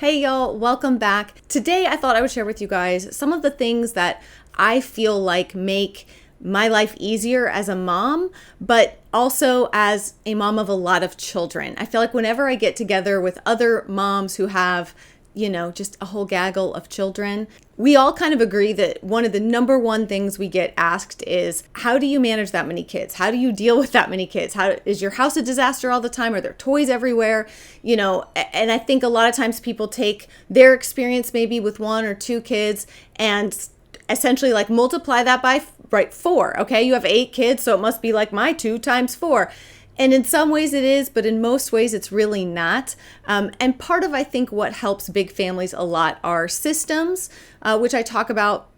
Hey y'all, welcome back. Today I thought I would share with you guys some of the things that I feel like make my life easier as a mom, but also as a mom of a lot of children. I feel like whenever I get together with other moms who have, just a whole gaggle of children, we all kind of agree that one of the number one things we get asked is, how do you manage that many kids? How do you deal with that many kids? How is your house a disaster all the time? Are there toys everywhere? And I think a lot of times people take their experience maybe with one or two kids and essentially like multiply that by 4. Okay, you have 8 kids, so it must be like my 2 times 4. And in some ways it is, but in most ways it's really not. And part of, I think, what helps big families a lot are systems, which I talk about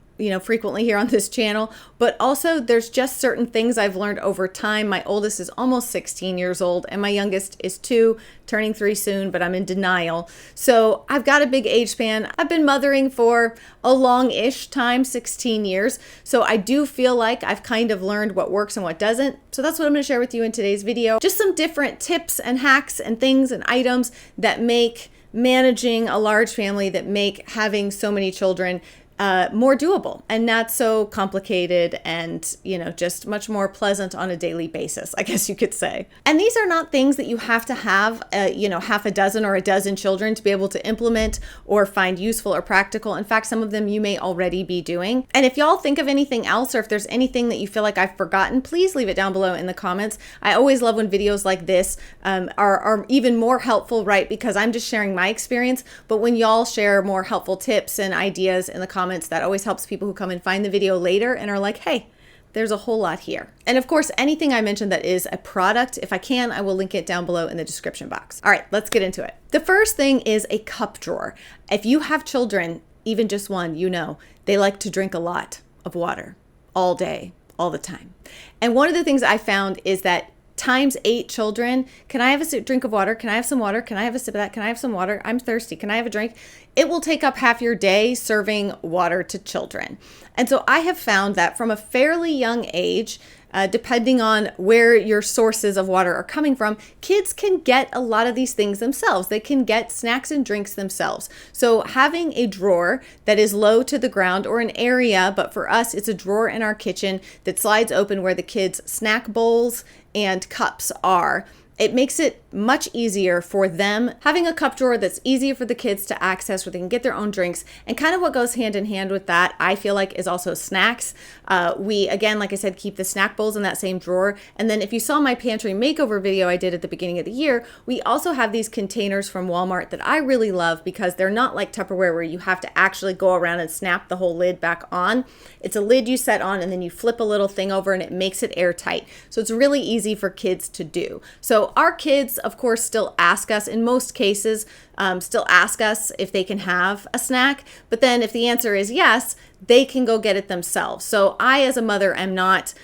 frequently here on this channel, but also there's just certain things I've learned over time. My oldest is almost 16 years old and my youngest is 2, turning 3 soon, but I'm in denial. So I've got a big age span. I've been mothering for a long-ish time, 16 years. So I do feel like I've kind of learned what works and what doesn't. So that's what I'm gonna share with you in today's video. Just some different tips and hacks and things and items that make managing a large family, that make having so many children more doable and not so complicated and, just much more pleasant on a daily basis, I guess you could say. And these are not things that you have to have, half a dozen or a dozen children to be able to implement or find useful or practical. In fact, some of them you may already be doing. And if y'all think of anything else, or if there's anything that you feel like I've forgotten, please leave it down below in the comments. I always love when videos like this are even more helpful, right? Because I'm just sharing my experience. But when y'all share more helpful tips and ideas in the comments, that always helps people who come and find the video later and are like, hey, there's a whole lot here. And of course, anything I mentioned that is a product, if I can, I will link it down below in the description box. All right, let's get into it. The first thing is a cup drawer. If you have children, even just one, they like to drink a lot of water all day, all the time. And one of the things I found is that times 8 children, can I have a drink of water? Can I have some water? Can I have a sip of that? Can I have some water? I'm thirsty. Can I have a drink? It will take up half your day serving water to children. And so I have found that from a fairly young age, depending on where your sources of water are coming from, kids can get a lot of these things themselves. They can get snacks and drinks themselves. So having a drawer that is low to the ground, or an area, but for us, it's a drawer in our kitchen that slides open where the kids' snack bowls and cups are. It makes it much easier for them. Having a cup drawer that's easier for the kids to access, where they can get their own drinks. And kind of what goes hand in hand with that, I feel like, is also snacks. We, again, like I said, keep the snack bowls in that same drawer. And then if you saw my pantry makeover video I did at the beginning of the year, we also have these containers from Walmart that I really love because they're not like Tupperware where you have to actually go around and snap the whole lid back on. It's a lid you set on and then you flip a little thing over and it makes it airtight. So it's really easy for kids to do. So our kids, of course, still ask us, in most cases, if they can have a snack. But then if the answer is yes, they can go get it themselves. So I, as a mother, am not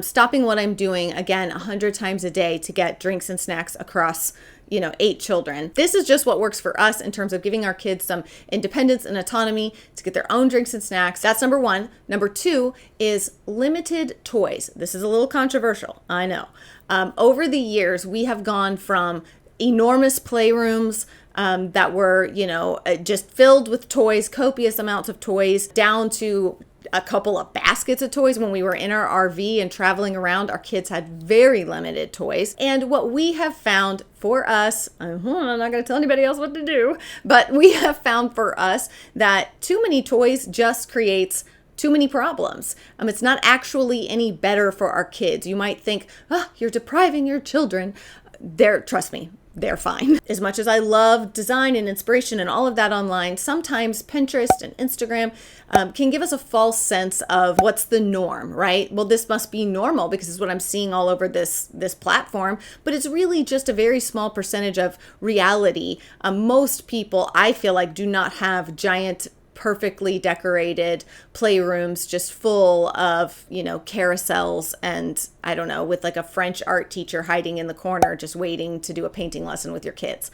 stopping what I'm doing, again, 100 times a day to get drinks and snacks across 8 children. This is just what works for us in terms of giving our kids some independence and autonomy to get their own drinks and snacks. That's number 1. Number 2 is limited toys. This is a little controversial, I know. Over the years, we have gone from enormous playrooms that were, just filled with toys, copious amounts of toys, down to a couple of baskets of toys. When we were in our RV and traveling around, our kids had very limited toys. And what we have found for us, I'm not going to tell anybody else what to do, but we have found for us that too many toys just creates too many problems. It's not actually any better for our kids. You might think, you're depriving your children. Trust me, they're fine. As much as I love design and inspiration and all of that online, sometimes Pinterest and Instagram can give us a false sense of what's the norm, right? Well, this must be normal because it's what I'm seeing all over this platform, but it's really just a very small percentage of reality. Most people, I feel like, do not have giant, perfectly decorated playrooms just full of, carousels and, I don't know, with like a French art teacher hiding in the corner just waiting to do a painting lesson with your kids.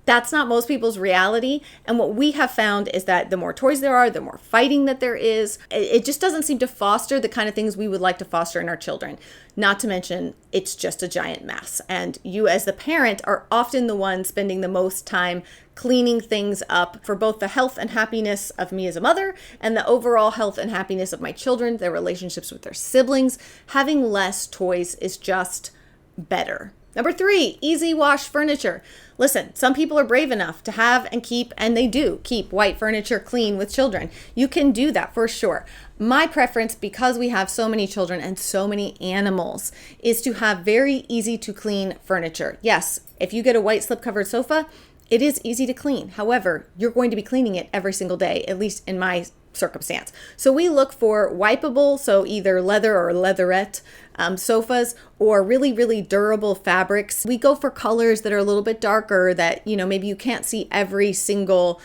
That's not most people's reality. And what we have found is that the more toys there are, the more fighting that there is. It just doesn't seem to foster the kind of things we would like to foster in our children. Not to mention, it's just a giant mess. And you as the parent are often the one spending the most time cleaning things up for both the health and happiness of me as a mother and the overall health and happiness of my children, their relationships with their siblings. Having less toys is just better. Number 3, easy wash furniture. Listen, some people are brave enough to have and keep, and they do keep white furniture clean with children. You can do that for sure. My preference, because we have so many children and so many animals, is to have very easy to clean furniture. Yes, if you get a white slip covered sofa, it is easy to clean. However, you're going to be cleaning it every single day, at least in my circumstance. So we look for wipeable, so either leather or leatherette sofas, or really, really durable fabrics. We go for colors that are a little bit darker, that, maybe you can't see every single,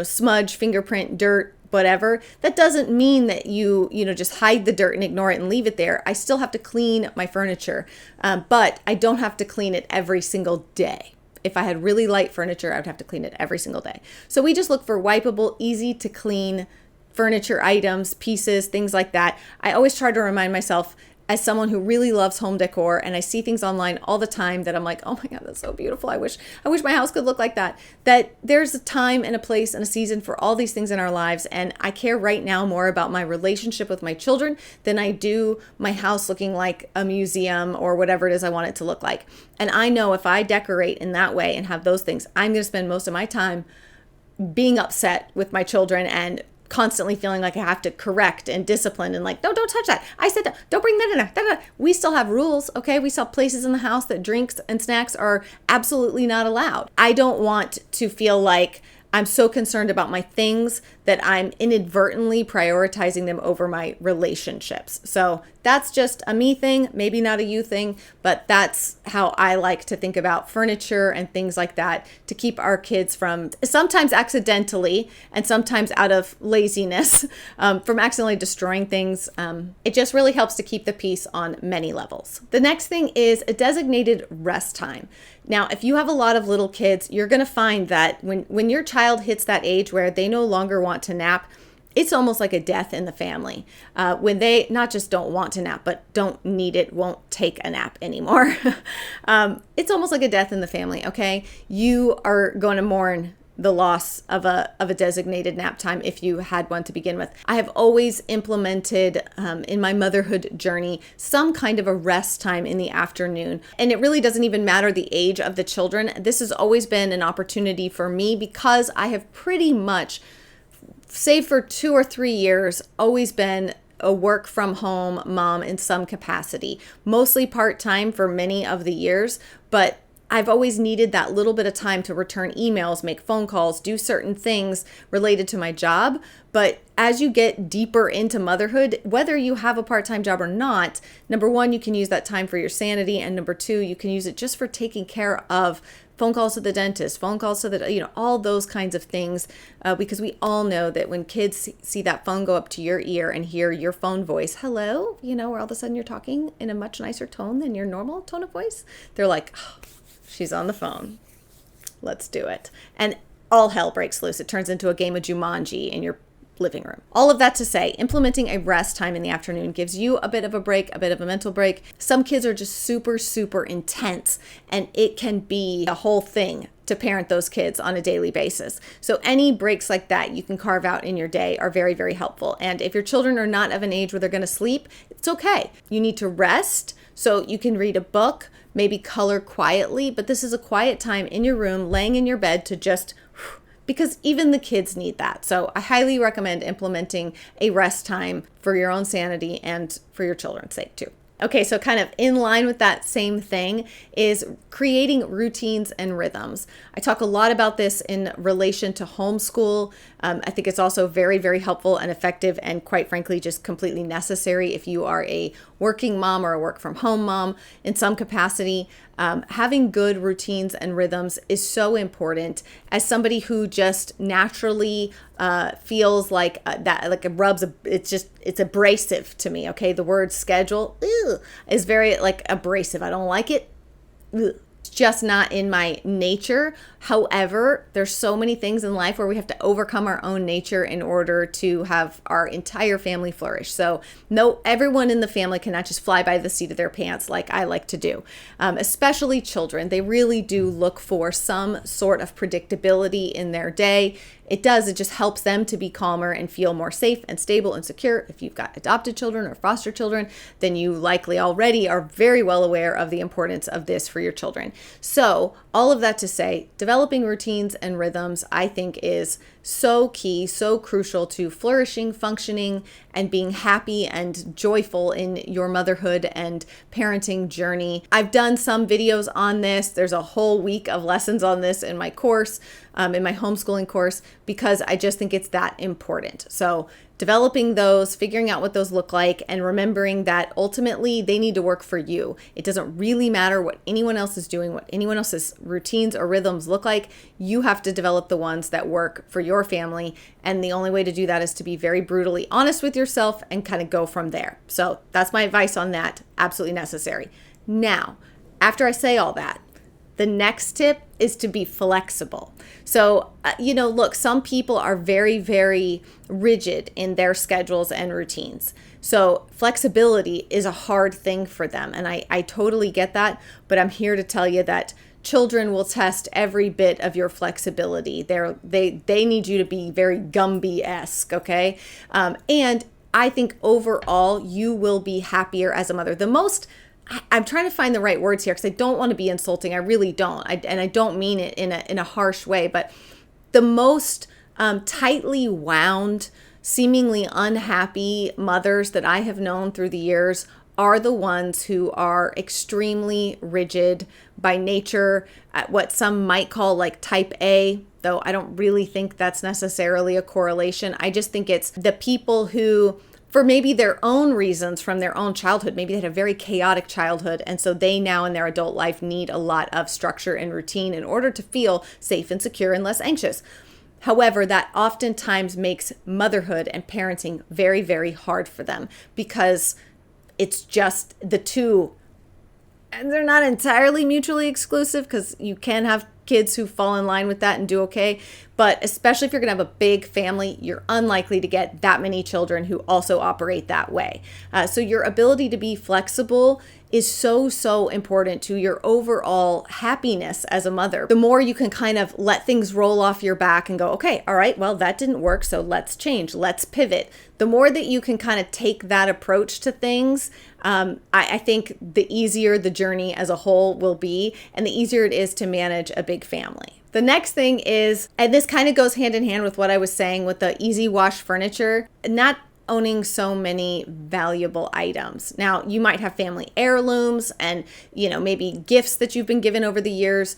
smudge, fingerprint, dirt, whatever. That doesn't mean that you just hide the dirt and ignore it and leave it there. I still have to clean my furniture, but I don't have to clean it every single day. If I had really light furniture, I would have to clean it every single day. So we just look for wipeable, easy to clean furniture items, pieces, things like that. I always try to remind myself, as someone who really loves home decor, and I see things online all the time that I'm like, oh my God, that's so beautiful. I wish my house could look like that. That there's a time and a place and a season for all these things in our lives. And I care right now more about my relationship with my children than I do my house looking like a museum or whatever it is I want it to look like. And I know if I decorate in that way and have those things, I'm going to spend most of my time being upset with my children and constantly feeling like I have to correct and discipline and like, no, don't touch that. I said, don't bring that in there. We still have rules, okay? We still have places in the house that drinks and snacks are absolutely not allowed. I don't want to feel like I'm so concerned about my things that I'm inadvertently prioritizing them over my relationships. So that's just a me thing, maybe not a you thing, but that's how I like to think about furniture and things like that to keep our kids from, sometimes accidentally and sometimes out of laziness, from accidentally destroying things. It just really helps to keep the peace on many levels. The next thing is a designated rest time. Now, if you have a lot of little kids, you're going to find that when your child hits that age where they no longer want to nap, it's almost like a death in the family. When they not just don't want to nap, but don't need it, won't take a nap anymore. It's almost like a death in the family, okay? You are going to mourn the loss of a designated nap time if you had one to begin with. I have always implemented in my motherhood journey some kind of a rest time in the afternoon. And it really doesn't even matter the age of the children. This has always been an opportunity for me because I have pretty much, save for 2 or 3 years, always been a work from home mom in some capacity, mostly part-time for many of the years, but I've always needed that little bit of time to return emails, make phone calls, do certain things related to my job. But as you get deeper into motherhood, whether you have a part-time job or not, number one, you can use that time for your sanity. And number two, you can use it just for taking care of phone calls to the dentist, phone calls to the, all those kinds of things. Because we all know that when kids see that phone go up to your ear and hear your phone voice, hello, where all of a sudden you're talking in a much nicer tone than your normal tone of voice, they're like, oh, she's on the phone. Let's do it. And all hell breaks loose. It turns into a game of Jumanji in your living room. All of that to say, implementing a rest time in the afternoon gives you a bit of a break, a bit of a mental break. Some kids are just super, super intense, and it can be a whole thing to parent those kids on a daily basis. So any breaks like that you can carve out in your day are very, very helpful. And if your children are not of an age where they're going to sleep, it's okay. You need to rest so you can read a book, maybe color quietly, but this is a quiet time in your room, laying in your bed to just, because even the kids need that. So I highly recommend implementing a rest time for your own sanity and for your children's sake too. Okay, so kind of in line with that same thing is creating routines and rhythms. I talk a lot about this in relation to homeschool. I think it's also very, very helpful and effective and quite frankly, just completely necessary if you are a working mom or a work from home mom in some capacity. Having good routines and rhythms is so important. As somebody who just naturally feels like that, like it rubs, it's abrasive to me. Okay, the word schedule is very like abrasive. I don't like it. just not in my nature. However, there's so many things in life where we have to overcome our own nature in order to have our entire family flourish. So no, everyone in the family cannot just fly by the seat of their pants like I like to do. Especially children. They really do look for some sort of predictability in their day. It just helps them to be calmer and feel more safe and stable and secure. If you've got adopted children or foster children, then you likely already are very well aware of the importance of this for your children. So all of that to say, developing routines and rhythms, I think, is so key, so crucial to flourishing, functioning, and being happy and joyful in your motherhood and parenting journey. I've done some videos on this. There's a whole week of lessons on this in my course, in my homeschooling course, because I just think it's that important. So developing those, figuring out what those look like, and remembering that ultimately they need to work for you. It doesn't really matter what anyone else is doing, what anyone else's routines or rhythms look like. You have to develop the ones that work for your family. And the only way to do that is to be very brutally honest with yourself and kind of go from there. So that's my advice on that. Absolutely necessary. Now, after I say all that, the next tip is to be flexible. So, look, some people are very, very rigid in their schedules and routines. So flexibility is a hard thing for them. And I totally get that. But I'm here to tell you that children will test every bit of your flexibility. They need you to be very Gumby-esque, okay? And I think overall, you will be happier as a mother. I'm trying to find the right words here because I don't want to be insulting. I really don't. And I don't mean it in a harsh way, but the most tightly wound, seemingly unhappy mothers that I have known through the years are the ones who are extremely rigid by nature, at what some might call like type A, though I don't really think that's necessarily a correlation. I just think it's the people who, for maybe their own reasons from their own childhood, maybe they had a very chaotic childhood, and so they now in their adult life need a lot of structure and routine in order to feel safe and secure and less anxious. However, that oftentimes makes motherhood and parenting very, very hard for them because it's just the two, and they're not entirely mutually exclusive because you can have kids who fall in line with that and do okay. But especially if you're going to have a big family, you're unlikely to get that many children who also operate that way. So your ability to be flexible is so, so important to your overall happiness as a mother. The more you can kind of let things roll off your back and go, okay, all right, well, that didn't work, so let's change, let's pivot. The more that you can kind of take that approach to things, I think the easier the journey as a whole will be, and the easier it is to manage a big family. The next thing is, and this kind of goes hand in hand with what I was saying with the easy wash furniture, not owning so many valuable items. Now, you might have family heirlooms and, maybe gifts that you've been given over the years.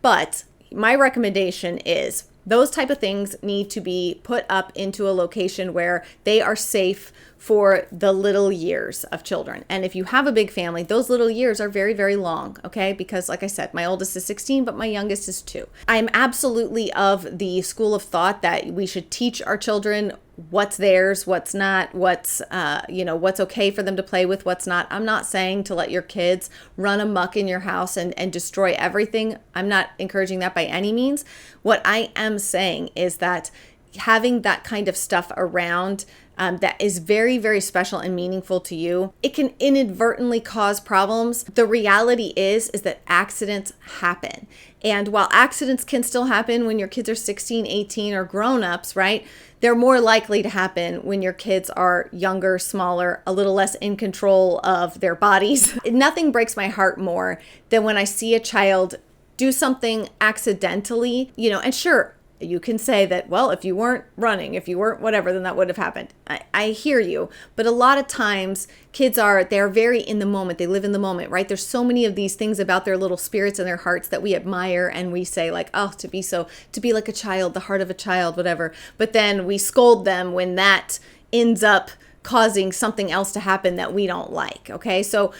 But my recommendation is those type of things need to be put up into a location where they are safe for the little years of children. And if you have a big family, those little years are very, very long, okay? Because like I said, my oldest is 16, but my youngest is 2. I'm absolutely of the school of thought that we should teach our children what's theirs, what's not, what's okay for them to play with, what's not. I'm not saying to let your kids run amok in your house and destroy everything. I'm not encouraging that by any means. What I am saying is that having that kind of stuff around that is very, very special and meaningful to you, it can inadvertently cause problems. The reality is that accidents happen. And while accidents can still happen when your kids are 16, 18, or grown-ups, right? They're more likely to happen when your kids are younger, smaller, a little less in control of their bodies. Nothing breaks my heart more than when I see a child do something accidentally, and sure, you can say that, well, if you weren't running, if you weren't whatever, then that would have happened. I hear you. But a lot of times kids they're very in the moment. They live in the moment, right? There's so many of these things about their little spirits and their hearts that we admire. And we say like, oh, to be like a child, the heart of a child, whatever. But then we scold them when that ends up causing something else to happen that we don't like. Okay. So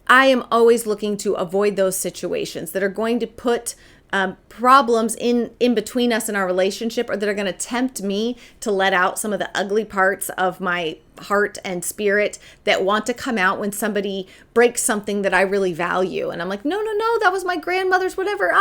I am always looking to avoid those situations that are going to put problems in between us in our relationship, or that are going to tempt me to let out some of the ugly parts of my heart and spirit that want to come out when somebody breaks something that I really value. And I'm like, no, that was my grandmother's whatever.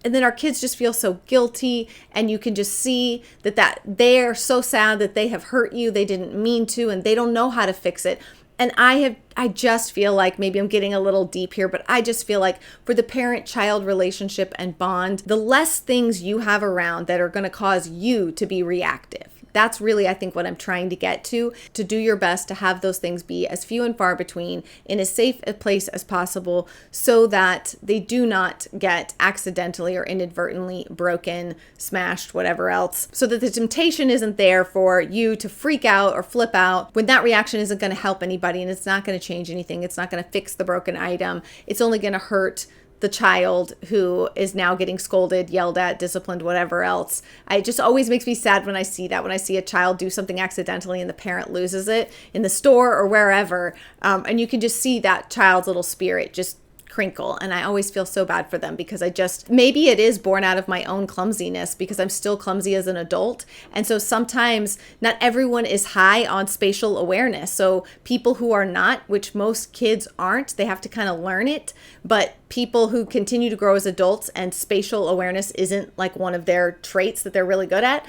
And then our kids just feel so guilty, and you can just see that they're so sad that they have hurt you. They didn't mean to, and they don't know how to fix it. And I just feel like, maybe I'm getting a little deep here, but I just feel like for the parent-child relationship and bond, the less things you have around that are going to cause you to be reactive. That's really, I think, what I'm trying to get to do your best to have those things be as few and far between, in as safe a place as possible, so that they do not get accidentally or inadvertently broken, smashed, whatever else, so that the temptation isn't there for you to freak out or flip out when that reaction isn't going to help anybody, and it's not going to change anything. It's not going to fix the broken item. It's only going to hurt the child who is now getting scolded, yelled at, disciplined, whatever else. It just always makes me sad when I see that, when I see a child do something accidentally and the parent loses it in the store or wherever. And you can just see that child's little spirit just crinkle. And I always feel so bad for them, because maybe it is born out of my own clumsiness, because I'm still clumsy as an adult. And so sometimes not everyone is high on spatial awareness. So people who are not, which most kids aren't, they have to kind of learn it. But people who continue to grow as adults and spatial awareness isn't like one of their traits that they're really good at,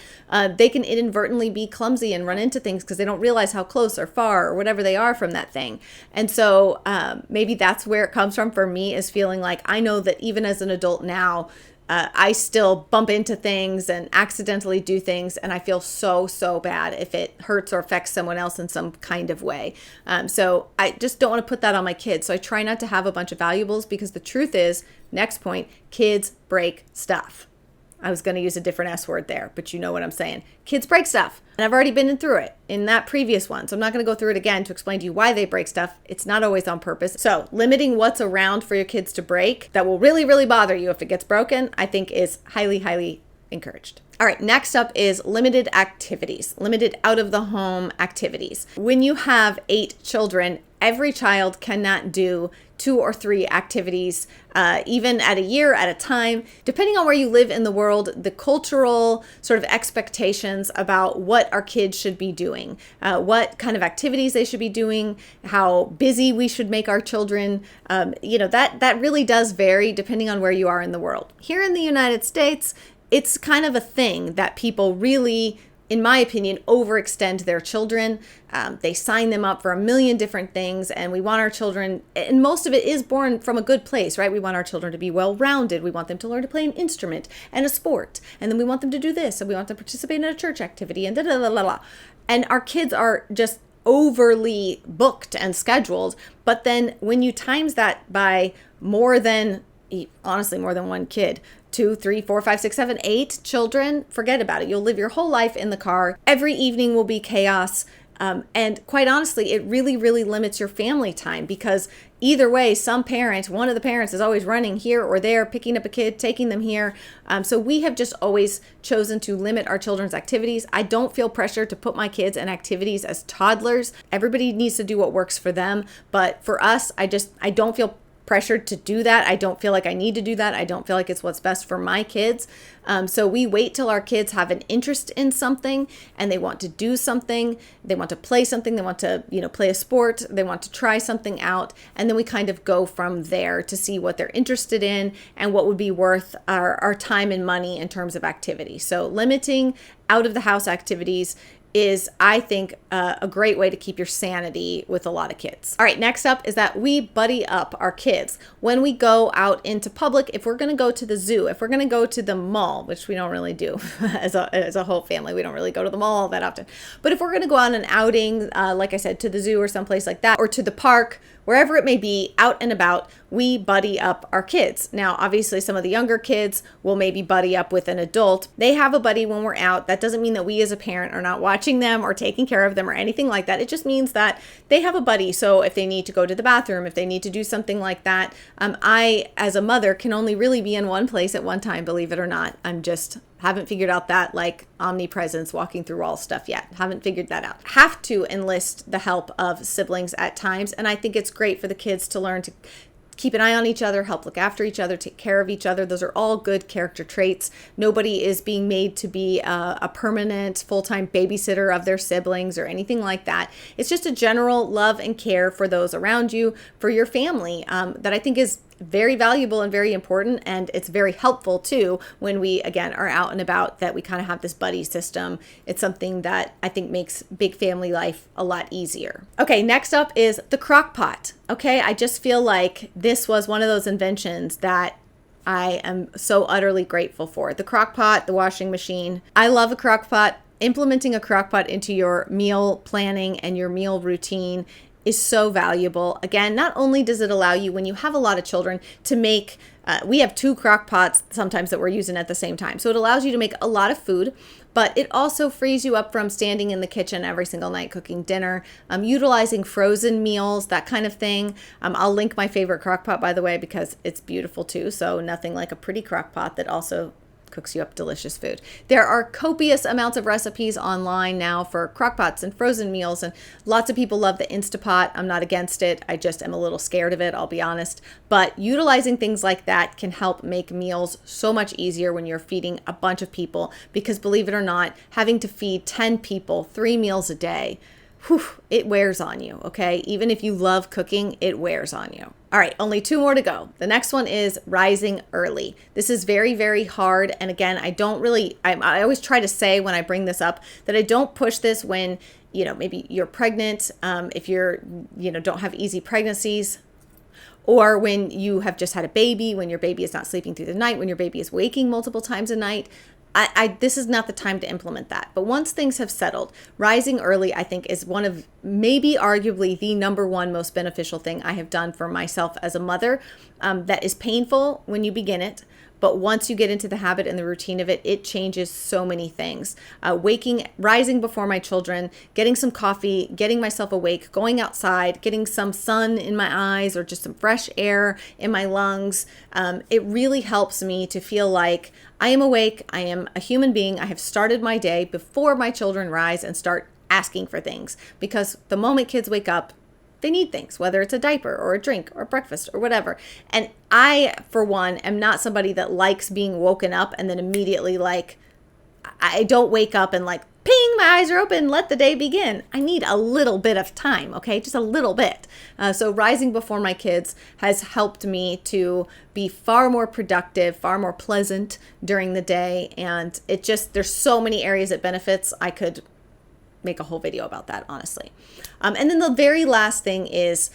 they can inadvertently be clumsy and run into things because they don't realize how close or far or whatever they are from that thing. And so maybe that's where it comes from for me, is feeling like I know that even as an adult now, I still bump into things and accidentally do things, and I feel so bad if it hurts or affects someone else in some kind of way. So I just don't want to put that on my kids. So I try not to have a bunch of valuables, because the truth is, next point, kids break stuff. I was going to use a different S word there, but you know what I'm saying. Kids break stuff. And I've already been through it in that previous one. So I'm not going to go through it again to explain to you why they break stuff. It's not always on purpose. So limiting what's around for your kids to break that will really bother you if it gets broken, I think is highly encouraged. All right, next up is limited activities, limited out of the home activities. When you have 8 children, every child cannot do 2 or 3 activities, even at a year at a time. Depending on where you live in the world, the cultural sort of expectations about what our kids should be doing, what kind of activities they should be doing, how busy we should make our children, that really does vary depending on where you are in the world. Here in the United States, it's kind of a thing that people really, in my opinion, overextend their children. They sign them up for a million different things, and we want our children, and most of it is born from a good place, right? We want our children to be well-rounded. We want them to learn to play an instrument and a sport, and then we want them to do this, and we want them to participate in a church activity, and da-da-da-da-da. And our kids are just overly booked and scheduled. But then when you times that by more than one kid, 2, 3, 4, 5, 6, 7, 8 children, forget about it. You'll live your whole life in the car. Every evening will be chaos. And quite honestly, it really limits your family time, because either way, one of the parents is always running here or there, picking up a kid, taking them here. So we have just always chosen to limit our children's activities. I don't feel pressure to put my kids in activities as toddlers. Everybody needs to do what works for them. But for us, I don't feel pressured to do that. I don't feel like I need to do that. I don't feel like it's what's best for my kids. So we wait till our kids have an interest in something and they want to do something. They want to play something. They want to, play a sport. They want to try something out. And then we kind of go from there to see what they're interested in and what would be worth our time and money in terms of activity. So limiting out of the house activities is, I think, a great way to keep your sanity with a lot of kids. All right, next up is that we buddy up our kids. When we go out into public, if we're going to go to the zoo, if we're going to go to the mall, which we don't really do as a whole family, we don't really go to the mall that often. But if we're going to go on an outing, like I said, to the zoo or someplace like that, or to the park, wherever it may be, out and about, we buddy up our kids. Now, obviously, some of the younger kids will maybe buddy up with an adult. They have a buddy when we're out. That doesn't mean that we as a parent are not watching them or taking care of them or anything like that. It just means that they have a buddy. So if they need to go to the bathroom, if they need to do something like that, I, as a mother, can only really be in one place at one time, believe it or not. Haven't figured out that like omnipresence, walking through all stuff yet. Haven't figured that out. Have to enlist the help of siblings at times. And I think it's great for the kids to learn to keep an eye on each other, help look after each other, take care of each other. Those are all good character traits. Nobody is being made to be a permanent full-time babysitter of their siblings or anything like that. It's just a general love and care for those around you, for your family, that I think is very valuable and very important. And it's very helpful too when we, again, are out and about, that we kind of have this buddy system. It's something that I think makes big family life a lot easier. Okay, next up is the crock pot. Okay, I just feel like this was one of those inventions that I am so utterly grateful for. The crock pot, the washing machine. I love a crock pot. Implementing a crock pot into your meal planning and your meal routine is so valuable. Again, not only does it allow you, when you have a lot of children, to make, we have 2 crock pots sometimes that we're using at the same time. So it allows you to make a lot of food, but it also frees you up from standing in the kitchen every single night cooking dinner, utilizing frozen meals, that kind of thing. I'll link my favorite crock pot, by the way, because it's beautiful too. So nothing like a pretty crock pot that also cooks you up delicious food. There are copious amounts of recipes online now for crock pots and frozen meals, and lots of people love the Instapot. I'm not against it. I just am a little scared of it, I'll be honest. But utilizing things like that can help make meals so much easier when you're feeding a bunch of people, because believe it or not, having to feed 10 people 3 meals a day, whew, it wears on you, okay? Even if you love cooking, it wears on you. All right, only 2 more to go. The next one is rising early. This is very, very hard. And again, I always try to say when I bring this up that I don't push this when, maybe you're pregnant, if you're, don't have easy pregnancies, or when you have just had a baby, when your baby is not sleeping through the night, when your baby is waking multiple times a night. This is not the time to implement that. But once things have settled, rising early, I think, is one of, maybe arguably the number one most beneficial thing I have done for myself as a mother. That is painful when you begin it, but once you get into the habit and the routine of it, it changes so many things. Rising before my children, getting some coffee, getting myself awake, going outside, getting some sun in my eyes or just some fresh air in my lungs. It really helps me to feel like I am awake, I am a human being, I have started my day before my children rise and start asking for things. Because the moment kids wake up, they need things, whether it's a diaper or a drink or breakfast or whatever. And I, for one, am not somebody that likes being woken up and then immediately I don't wake up and ping, my eyes are open, let the day begin. I need a little bit of time, okay? Just a little bit. So rising before my kids has helped me to be far more productive, far more pleasant during the day. And there's so many areas it benefits. I could make a whole video about that, honestly. And then the very last thing is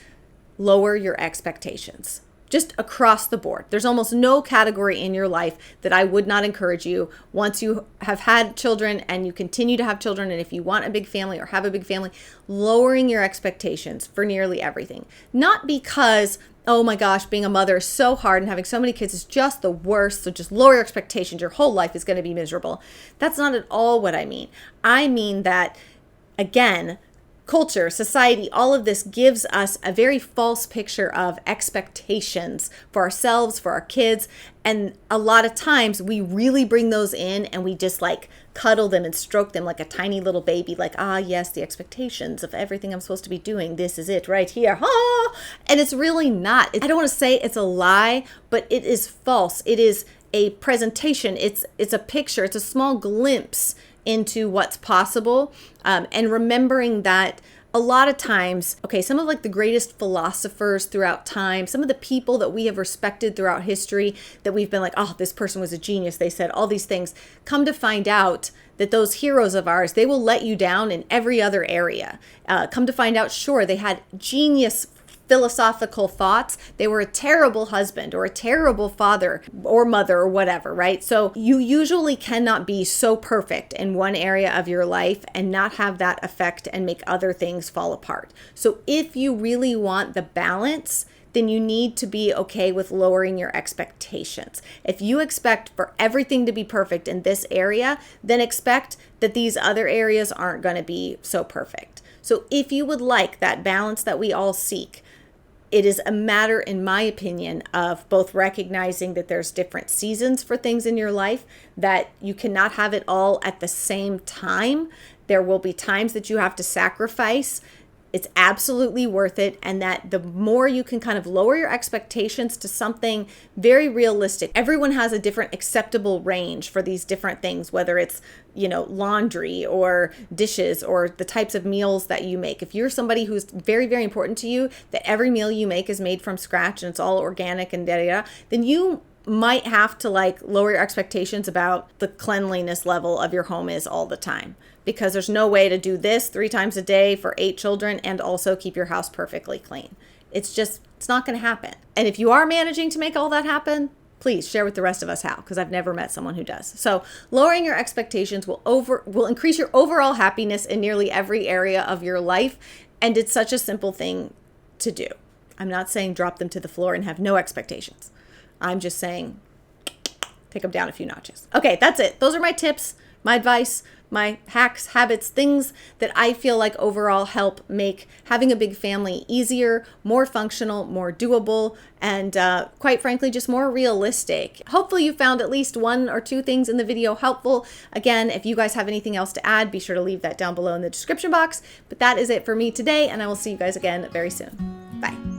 lower your expectations. Just across the board. There's almost no category in your life that I would not encourage you, once you have had children and you continue to have children, and if you want a big family or have a big family, lowering your expectations for nearly everything. Not because, oh my gosh, being a mother is so hard and having so many kids is just the worst, so just lower your expectations, your whole life is going to be miserable. That's not at all what I mean. I mean that, again, culture, society, all of this gives us a very false picture of expectations for ourselves, for our kids. And a lot of times we really bring those in and we just cuddle them and stroke them like a tiny little baby, yes, the expectations of everything I'm supposed to be doing. This is it right here. And it's really not. I don't want to say it's a lie, but it is false. It is a presentation. It's a picture. It's a small glimpse into what's possible, and remembering that a lot of times, some of the greatest philosophers throughout time, some of the people that we have respected throughout history, that we've been this person was a genius, they said all these things, come to find out that those heroes of ours, they will let you down in every other area. Come to find out, sure, they had genius philosophical thoughts. They were a terrible husband or a terrible father or mother or whatever, right? So you usually cannot be so perfect in one area of your life and not have that effect and make other things fall apart. So if you really want the balance, then you need to be okay with lowering your expectations. If you expect for everything to be perfect in this area, then expect that these other areas aren't going to be so perfect. So if you would like that balance that we all seek, it is a matter, in my opinion, of both recognizing that there's different seasons for things in your life, that you cannot have it all at the same time. There will be times that you have to sacrifice it's absolutely worth it, and that the more you can kind of lower your expectations to something very realistic. Everyone has a different acceptable range for these different things, whether it's, laundry or dishes or the types of meals that you make. If you're somebody who's very, very important to you that every meal you make is made from scratch and it's all organic and then you might have to lower your expectations about the cleanliness level of your home is all the time, because there's no way to do this 3 times a day for 8 children and also keep your house perfectly clean. It's not going to happen. And if you are managing to make all that happen, please share with the rest of us how, because I've never met someone who does. So lowering your expectations will increase your overall happiness in nearly every area of your life. And it's such a simple thing to do. I'm not saying drop them to the floor and have no expectations. I'm just saying take them down a few notches. Okay, that's it. Those are my tips, my advice, my hacks, habits, things that I feel like overall help make having a big family easier, more functional, more doable, and quite frankly, just more realistic. Hopefully you found at least 1 or 2 things in the video helpful. Again, if you guys have anything else to add, be sure to leave that down below in the description box. But that is it for me today, and I will see you guys again very soon. Bye.